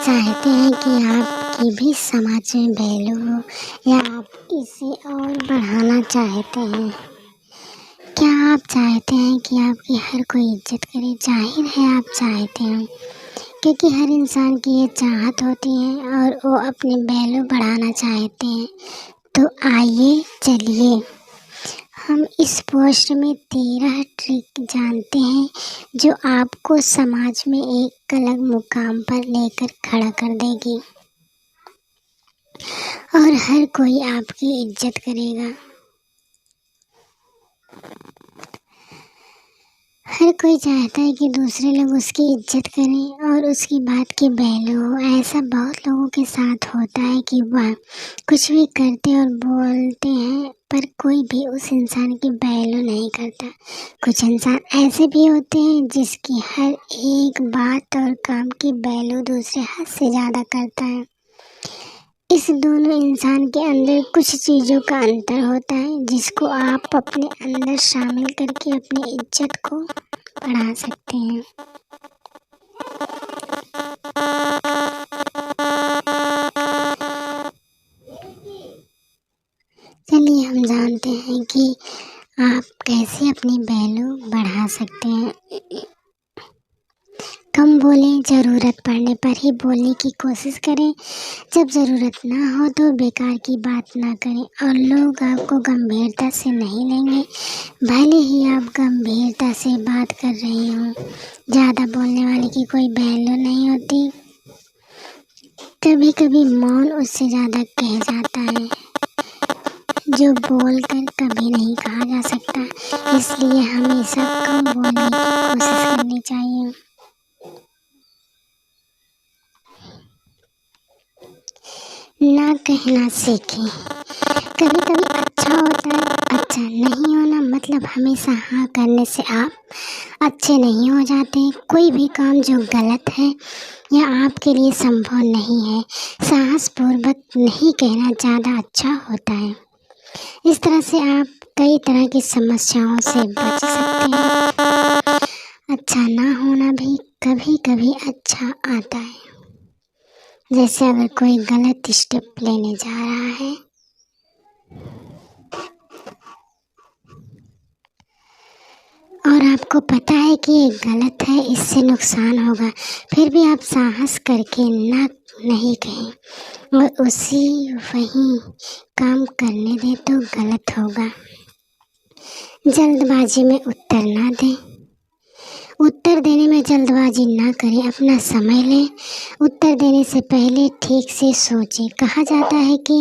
चाहते हैं कि आपकी भी समाज में वैल्यू हो या आप इसे और बढ़ाना चाहते हैं? क्या आप चाहते हैं कि आपकी हर कोई इज्जत करे? जाहिर है आप चाहते हैं, क्योंकि हर इंसान की ये चाहत होती है और वो अपनी वैल्यू बढ़ाना चाहते हैं। तो आइए चलिए हम इस पोस्ट में 13 ट्रिक जानते हैं जो आपको समाज में एक अलग मुकाम पर लेकर खड़ा कर देगी और हर कोई आपकी इज्जत करेगा। हर कोई चाहता है कि दूसरे लोग उसकी इज्जत करें और उसकी बात की वैल्यू हो। ऐसा बहुत लोगों के साथ होता है कि वह कुछ भी करते और बोलते हैं पर कोई भी उस इंसान की वैल्यू नहीं करता। कुछ इंसान ऐसे भी होते हैं जिसकी हर एक बात और काम की वैल्यू दूसरे हद से ज़्यादा करता है। इस दोनों इंसान के अंदर कुछ चीज़ों का अंतर होता है जिसको आप अपने अंदर शामिल करके अपनी इज्जत को बढ़ा सकते हैं। चलिए हम जानते हैं कि आप कैसे अपनी वैल्यू बढ़ा सकते हैं। कम बोलें, ज़रूरत पड़ने पर ही बोलने की कोशिश करें। जब ज़रूरत ना हो तो बेकार की बात ना करें और लोग आपको गंभीरता से नहीं लेंगे, भले ही आप गंभीरता से बात कर रहे हों। ज़्यादा बोलने वाले की कोई वैल्यू नहीं होती। कभी कभी मौन उससे ज़्यादा कह जाता है जो बोलकर कभी नहीं कहा जा सकता। इसलिए हमेशा कम बोलने की कोशिश करनी चाहिए। ना कहना सीखें। कभी कभी अच्छा होता है, अच्छा नहीं होना मतलब हमेशा हाँ करने से आप अच्छे नहीं हो जाते। कोई भी काम जो गलत है या आपके लिए संभव नहीं है, साहसपूर्वक नहीं कहना ज़्यादा अच्छा होता है। इस तरह से आप कई तरह की समस्याओं से बच सकते हैं। अच्छा ना होना भी कभी कभी अच्छा आता है। जैसे अगर कोई गलत स्टेप लेने जा रहा है और आपको पता है कि ये गलत है, इससे नुकसान होगा, फिर भी आप साहस करके ना नहीं कहें और वही काम करने दें तो गलत होगा। जल्दबाजी में उत्तर ना दें। उत्तर देने में जल्दबाजी ना करें, अपना समय लें। उत्तर देने से पहले ठीक से सोचें। कहा जाता है कि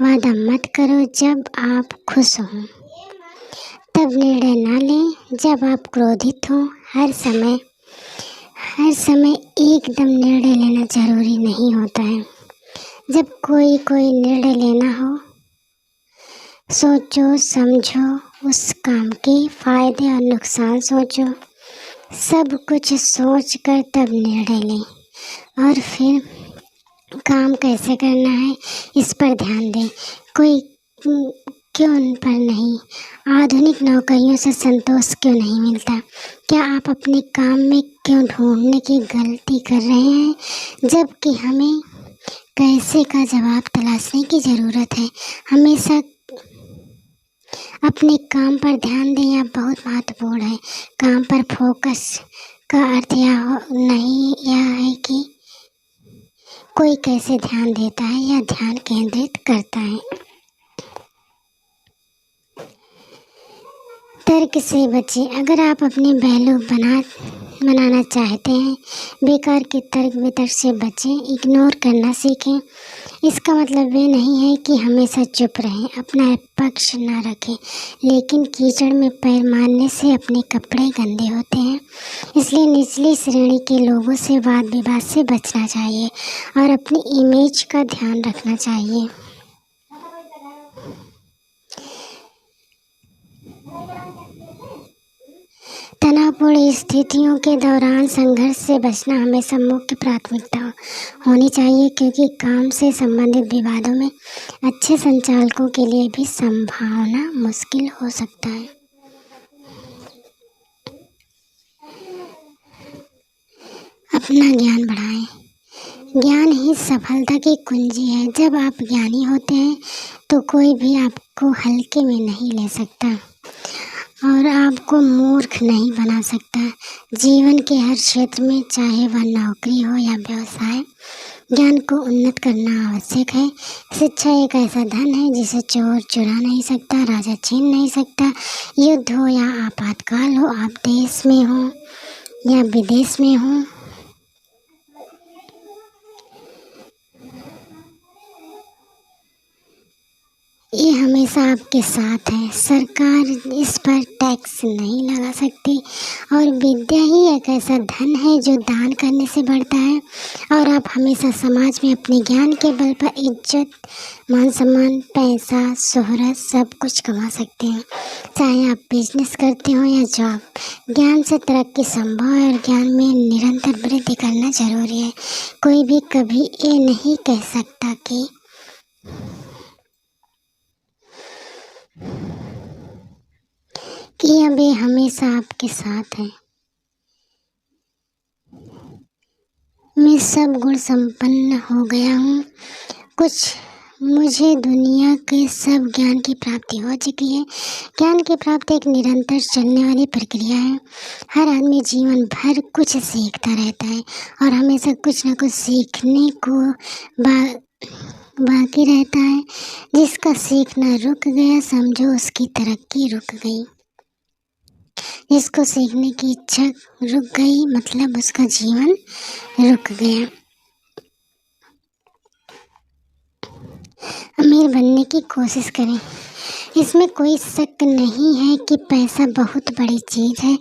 वादा मत करो जब आप खुश हों, तब निर्णय ना लें जब आप क्रोधित हों। हर समय एकदम निर्णय लेना जरूरी नहीं होता है। जब कोई निर्णय लेना हो, सोचो समझो, उस काम के फायदे और नुकसान सोचो, सब कुछ सोच कर तब निर्णय लें और फिर काम कैसे करना है इस पर ध्यान दें। कोई क्यों उन पर नहीं, आधुनिक नौकरियों से संतोष क्यों नहीं मिलता? क्या आप अपने काम में क्यों ढूंढने की गलती कर रहे हैं, जबकि हमें कैसे का जवाब तलाशने की ज़रूरत है? हमेशा अपने काम पर ध्यान दें, यह बहुत महत्वपूर्ण है। काम पर फोकस का अर्थ यह है कि कोई कैसे ध्यान देता है या ध्यान केंद्रित करता है। तर्क से बचें। अगर आप अपनी वैल्यू बनाना चाहते हैं, बेकार के तर्क वितर्क से बचें, इग्नोर करना सीखें। इसका मतलब ये नहीं है कि हमेशा चुप रहें, अपना पक्ष ना रखें, लेकिन कीचड़ में पैर मारने से अपने कपड़े गंदे होते हैं। इसलिए निचली श्रेणी के लोगों से वाद विवाद से बचना चाहिए और अपनी इमेज का ध्यान रखना चाहिए। तनावपूर्ण स्थितियों के दौरान संघर्ष से बचना हमेशा मुख्य प्राथमिकता होनी चाहिए, क्योंकि काम से संबंधित विवादों में अच्छे संचालकों के लिए भी संभावना मुश्किल हो सकता है। अपना ज्ञान बढ़ाएं। ज्ञान ही सफलता की कुंजी है। जब आप ज्ञानी होते हैं तो कोई भी आपको हल्के में नहीं ले सकता और आपको मूर्ख नहीं बना सकता। जीवन के हर क्षेत्र में, चाहे वह नौकरी हो या व्यवसाय, ज्ञान को उन्नत करना आवश्यक है। शिक्षा एक ऐसा धन है जिसे चोर चुरा नहीं सकता, राजा छीन नहीं सकता। युद्ध हो या आपातकाल हो, आप देश में हो या विदेश में हो, ये हमेशा आपके साथ है। सरकार इस पर टैक्स नहीं लगा सकती और विद्या ही एक ऐसा धन है जो दान करने से बढ़ता है और आप हमेशा समाज में अपने ज्ञान के बल पर इज्जत, मान सम्मान, पैसा, शोहरत सब कुछ कमा सकते हैं। चाहे आप बिजनेस करते हो या जॉब, ज्ञान से तरक्की संभव है और ज्ञान में निरंतर वृद्धि करना जरूरी है। कोई भी कभी ये नहीं कह सकता कि अब ये हमेशा आपके साथ है। मैं सब गुण संपन्न हो गया हूँ। मुझे दुनिया के सब ज्ञान की प्राप्ति हो चुकी है। ज्ञान की प्राप्ति एक निरंतर चलने वाली प्रक्रिया है। हर आदमी जीवन भर कुछ सीखता रहता है और हमेशा कुछ न कुछ सीखने को बाकी रहता है। जिसका सीखना रुक गया, समझो उसकी तरक्की रुक गई। जिसको सीखने की इच्छा रुक गई, मतलब उसका जीवन रुक गया। अमीर बनने की कोशिश करें। इसमें कोई शक नहीं है कि पैसा बहुत बड़ी चीज़ है।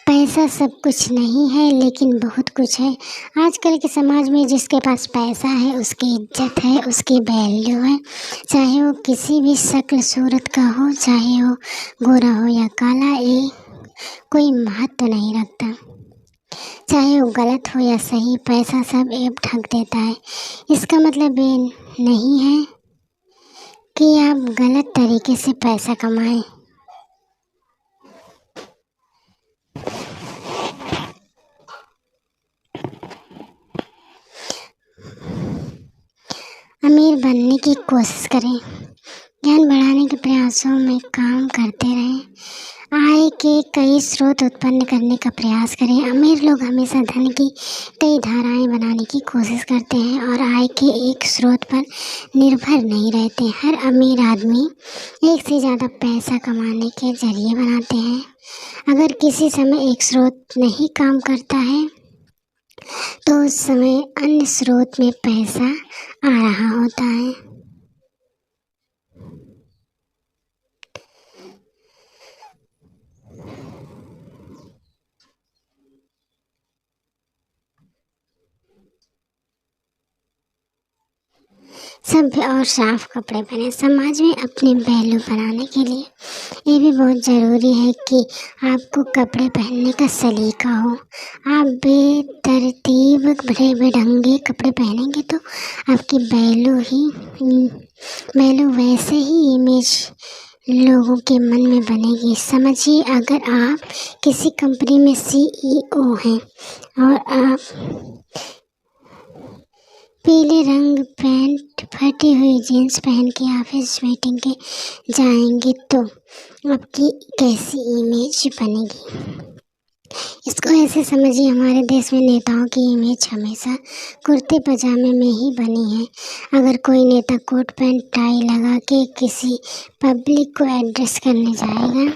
पैसा सब कुछ नहीं है लेकिन बहुत कुछ है। आजकल के समाज में जिसके पास पैसा है उसकी इज्जत है, उसकी वैल्यू है। चाहे वो किसी भी शक्ल सूरत का हो, चाहे वो गोरा हो या काला, ये कोई महत्व नहीं रखता। चाहे वो गलत हो या सही, पैसा सब ऐब ढक देता है। इसका मतलब ये नहीं है कि आप गलत तरीके से पैसा कमाएं। अमीर बनने की कोशिश करें। ज्ञान बढ़ाने के प्रयासों में काम करते रहें। आय के कई स्रोत उत्पन्न करने का प्रयास करें। अमीर लोग हमेशा धन की कई धाराएं बनाने की कोशिश करते हैं और आय के एक स्रोत पर निर्भर नहीं रहते। हर अमीर आदमी एक से ज़्यादा पैसा कमाने के जरिए बनाते हैं। अगर किसी समय एक स्रोत नहीं काम करता है तो उस समय अन्य स्रोत में पैसा आ रहा होता है। सभ्य और साफ कपड़े पहने। समाज में अपनी वैल्यू बनाने के लिए ये भी बहुत ज़रूरी है कि आपको कपड़े पहनने का सलीका हो। आप बेतरतीब भरे बेढंगे कपड़े पहनेंगे तो आपकी वैल्यू वैसे ही इमेज लोगों के मन में बनेगी। समझिए, अगर आप किसी कंपनी में CEO हैं और आप पीले रंग पैंट, फटी हुई जीन्स पहन के ऑफिस मीटिंग के जाएंगे तो आपकी कैसी इमेज बनेगी। इसको ऐसे समझिए, हमारे देश में नेताओं की इमेज हमेशा कुर्ते पजामे में ही बनी है। अगर कोई नेता कोट पैंट टाई लगा के किसी पब्लिक को एड्रेस करने जाएगा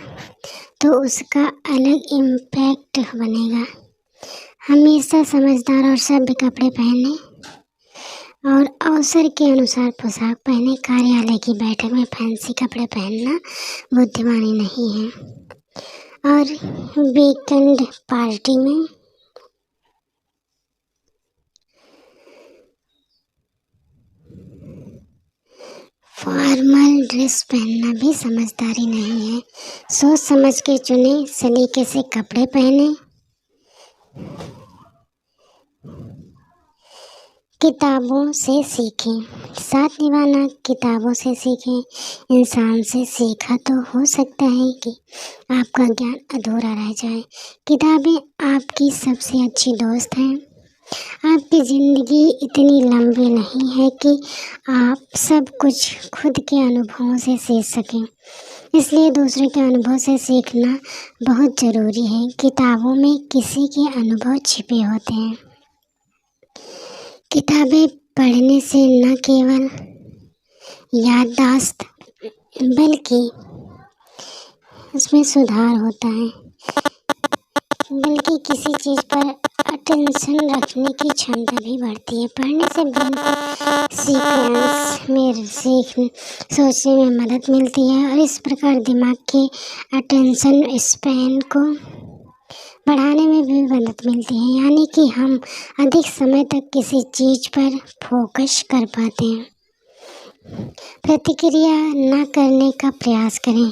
तो उसका अलग इम्पैक्ट बनेगा। हमेशा समझदार और सभ्य कपड़े पहने और अवसर के अनुसार पोशाक पहने। कार्यालय की बैठक में फैंसी कपड़े पहनना बुद्धिमानी नहीं है और वीकेंड पार्टी में फॉर्मल ड्रेस पहनना भी समझदारी नहीं है। सोच समझ के चुने, सलीके से कपड़े पहने। किताबों से सीखें। साथ निभाना किताबों से सीखें। इंसान से सीखा तो हो सकता है कि आपका ज्ञान अधूरा रह जाए। किताबें आपकी सबसे अच्छी दोस्त हैं। आपकी ज़िंदगी इतनी लंबी नहीं है कि आप सब कुछ खुद के अनुभवों से सीख सकें, इसलिए दूसरों के अनुभव से सीखना बहुत ज़रूरी है। किताबों में किसी के अनुभव छिपे होते हैं। किताबें पढ़ने से न केवल याददाश्त बल्कि उसमें सुधार होता है, बल्कि किसी चीज़ पर अटेंशन रखने की क्षमता भी बढ़ती है। पढ़ने से ब्रेन को सीक्वेंस में सोचने में मदद मिलती है और इस प्रकार दिमाग के अटेंशन स्पैन को बढ़ाने में भी मदद मिलती है, यानी कि हम अधिक समय तक किसी चीज़ पर फोकस कर पाते हैं। प्रतिक्रिया न करने का प्रयास करें।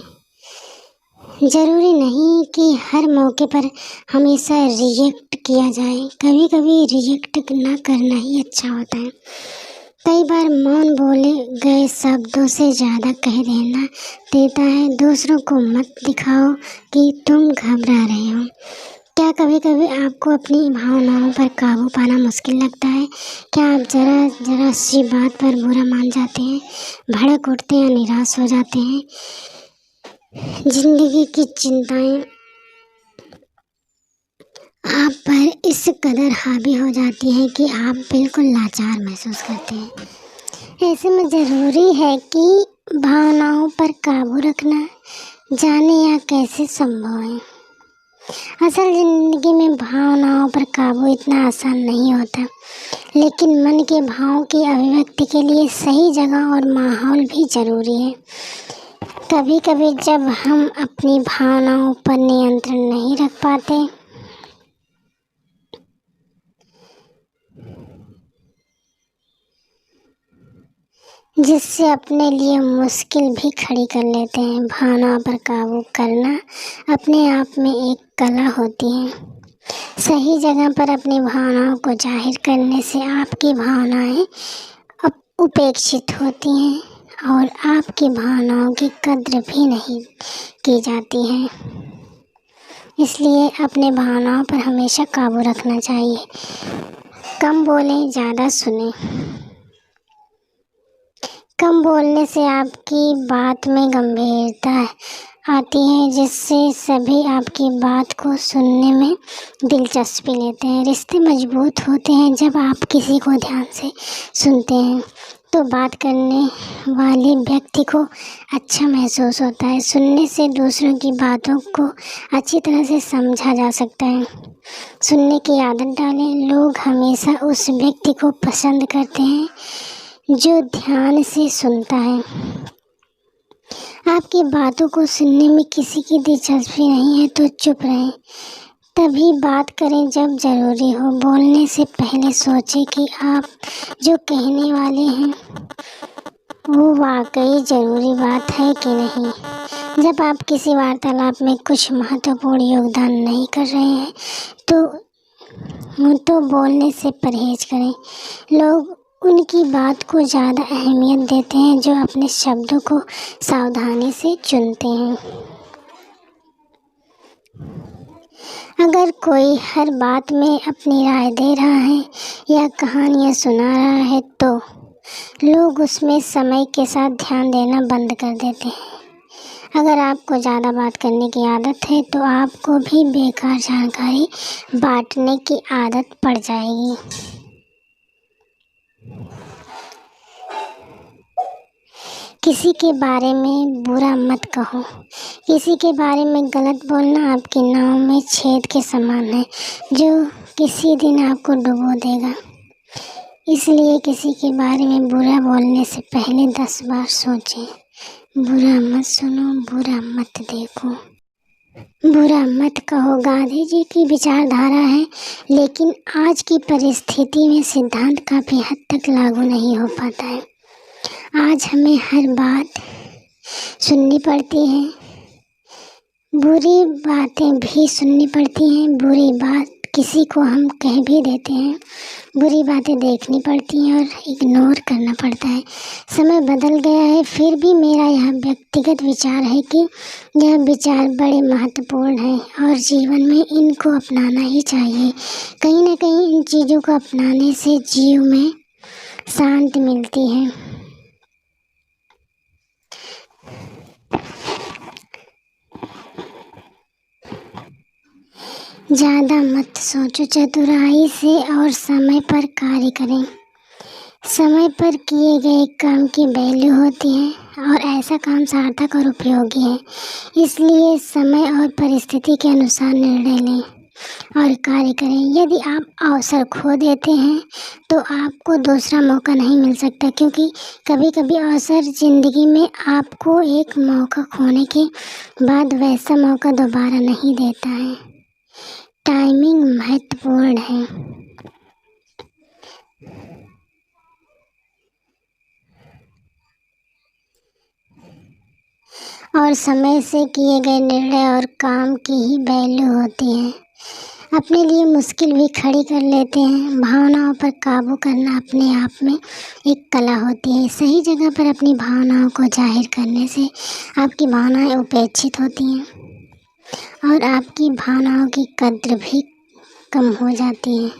ज़रूरी नहीं कि हर मौके पर हमेशा रिजेक्ट किया जाए, कभी कभी रिजेक्ट ना करना ही अच्छा होता है। कई बार मौन बोले गए शब्दों से ज़्यादा कह देता है। दूसरों को मत दिखाओ कि तुम घबरा रहे हो। क्या कभी कभी आपको अपनी भावनाओं पर काबू पाना मुश्किल लगता है? क्या आप जरा सी बात पर बुरा मान जाते हैं, भड़क उठते हैं, निराश हो जाते हैं? जिंदगी की चिंताएं आप पर इस कदर हावी हो जाती हैं कि आप बिल्कुल लाचार महसूस करते हैं। ऐसे में ज़रूरी है कि भावनाओं पर काबू रखना जाने या कैसे संभव है। असल ज़िंदगी में भावनाओं पर काबू इतना आसान नहीं होता, लेकिन मन के भावों की अभिव्यक्ति के लिए सही जगह और माहौल भी ज़रूरी है। कभी कभी जब हम अपनी भावनाओं पर नियंत्रण नहीं रख पाते, जिससे अपने लिए मुश्किल भी खड़ी कर लेते हैं। भावनाओं पर काबू करना अपने आप में एक कला होती है। सही जगह पर अपनी भावनाओं को जाहिर करने से आपकी भावनाएं उपेक्षित होती हैं और आपकी भावनाओं की कद्र भी नहीं की जाती है। इसलिए अपने भावनाओं पर हमेशा काबू रखना चाहिए। कम बोलें, ज़्यादा सुनें। कम बोलने से आपकी बात में गंभीरता आती है, जिससे सभी आपकी बात को सुनने में दिलचस्पी लेते हैं। रिश्ते मजबूत होते हैं जब आप किसी को ध्यान से सुनते हैं, तो बात करने वाले व्यक्ति को अच्छा महसूस होता है। सुनने से दूसरों की बातों को अच्छी तरह से समझा जा सकता है। सुनने की आदत डालें। लोग हमेशा उस व्यक्ति को पसंद करते हैं जो ध्यान से सुनता है। आपकी बातों को सुनने में किसी की दिलचस्पी नहीं है तो चुप रहें। तभी बात करें जब ज़रूरी हो। बोलने से पहले सोचें कि आप जो कहने वाले हैं वो वाकई ज़रूरी बात है कि नहीं। जब आप किसी वार्तालाप में कुछ महत्वपूर्ण योगदान नहीं कर रहे हैं तो बोलने से परहेज करें। लोग उनकी बात को ज़्यादा अहमियत देते हैं जो अपने शब्दों को सावधानी से चुनते हैं। अगर कोई हर बात में अपनी राय दे रहा है या कहानियाँ सुना रहा है तो लोग उसमें समय के साथ ध्यान देना बंद कर देते हैं। अगर आपको ज़्यादा बात करने की आदत है तो आपको भी बेकार जानकारी बांटने की आदत पड़ जाएगी। किसी के बारे में बुरा मत कहो। किसी के बारे में गलत बोलना आपकी नाव में छेद के समान है जो किसी दिन आपको डुबो देगा। इसलिए किसी के बारे में बुरा बोलने से पहले 10 बार सोचें। बुरा मत सुनो, बुरा मत देखो, बुरा मत कहो गांधी जी की विचारधारा है, लेकिन आज की परिस्थिति में सिद्धांत काफ़ी हद तक लागू नहीं हो पाता है। आज हमें हर बात सुननी पड़ती है, बुरी बातें भी सुननी पड़ती हैं। बुरी बात किसी को हम कह भी देते हैं, बुरी बातें देखनी पड़ती हैं और इग्नोर करना पड़ता है। समय बदल गया है, फिर भी मेरा यह व्यक्तिगत विचार है कि यह विचार बड़े महत्वपूर्ण हैं और जीवन में इनको अपनाना ही चाहिए। कहीं ना कहीं इन चीज़ों को अपनाने से जीव में शांति मिलती है। ज़्यादा मत सोचो, चतुराई से और समय पर कार्य करें। समय पर किए गए काम की वैल्यू होती है और ऐसा काम सार्थक और उपयोगी है। इसलिए समय और परिस्थिति के अनुसार निर्णय लें और कार्य करें। यदि आप अवसर खो देते हैं तो आपको दूसरा मौका नहीं मिल सकता, क्योंकि कभी कभी अवसर ज़िंदगी में आपको एक मौका खोने के बाद वैसा मौका दोबारा नहीं देता है। टाइमिंग महत्वपूर्ण है। और समय से किए गए निर्णय और काम की ही वैल्यू होती है। अपने लिए मुश्किल भी खड़ी कर लेते हैं। भावनाओं पर काबू करना अपने आप में एक कला होती है। सही जगह पर अपनी भावनाओं को जाहिर करने से आपकी भावनाएं उपेक्षित होती हैं और आपकी भावनाओं की कद्र भी कम हो जाती है।